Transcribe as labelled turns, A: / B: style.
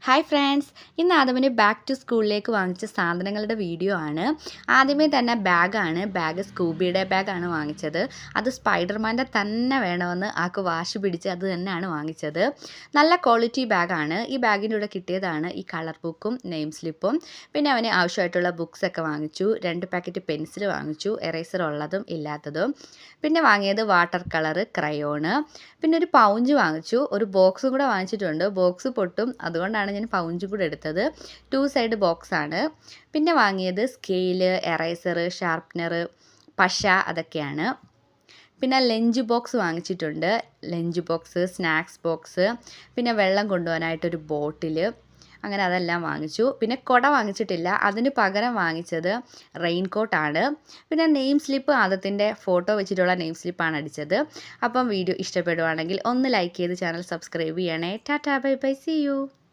A: Hi friends, ഇന്ന് ആദമിന് back to സ്കൂളിലേക്ക് വാങ്ങിച്ച സാധനങ്ങളുടെ വീഡിയോ ആണ്. ആദ്യമേ തന്നെ ബാഗ് സ്കൂബിയുടെ ബാഗാണ് വാങ്ങിച്ചത്. അത് സ്പൈഡർമാൻ്റെ തന്നെ വേണമെന്ന് ആൾക്ക് വാശി പിടിച്ച് അത് തന്നെയാണ് വാങ്ങിച്ചത്. നല്ല ക്വാളിറ്റി ബാഗാണ്. ഈ ബാഗിൻ്റെ കൂടെ കിട്ടിയതാണ് ഈ കളർ ബുക്കും നെയിം സ്ലിപ്പും. പിന്നെ അവന് ആവശ്യമായിട്ടുള്ള ബുക്സൊക്കെ വാങ്ങിച്ചു. 2 പാക്കറ്റ് പെൻസിൽ വാങ്ങിച്ചു, എറേസർ ഉള്ളതും ഇല്ലാത്തതും. പിന്നെ വാങ്ങിയത് വാട്ടർ കളറ്, ക്രയോണ്. പിന്നെ ഒരു പൗഞ്ച് വാങ്ങിച്ചു. ഒരു ബോക്സും കൂടെ വാങ്ങിച്ചിട്ടുണ്ട്. ബോക്സ് പൊട്ടും, അതുകൊണ്ടാണ് ഞാൻ പൗഞ്ചും കൂടെ എടുത്തത്. 2 സൈഡ് ബോക്സാണ്. പിന്നെ വാങ്ങിയത് സ്കെയില്, എറേസർ, ഷാർപ്പ്നർ, പശ, അതൊക്കെയാണ്. പിന്നെ ലഞ്ച് ബോക്സ് വാങ്ങിച്ചിട്ടുണ്ട്. ലഞ്ച് ബോക്സ്, സ്നാക്സ് ബോക്സ്, പിന്നെ വെള്ളം കൊണ്ടുപോകാനായിട്ടൊരു ബോട്ടിൽ, അങ്ങനെ അതെല്ലാം വാങ്ങിച്ചു. പിന്നെ കുട വാങ്ങിച്ചിട്ടില്ല, അതിന് പകരം വാങ്ങിച്ചത് റെയിൻ കോട്ടാണ്. പിന്നെ നെയിം സ്ലിപ്പ് ആദത്തിൻ്റെ ഫോട്ടോ വെച്ചിട്ടുള്ള നെയിം സ്ലിപ്പാണ് അടിച്ചത്. അപ്പം വീഡിയോ ഇഷ്ടപ്പെടുവാണെങ്കിൽ ഒന്ന് ലൈക്ക് ചെയ്ത് ചാനൽ സബ്സ്ക്രൈബ് ചെയ്യണേ. Tata, bye bye, see U.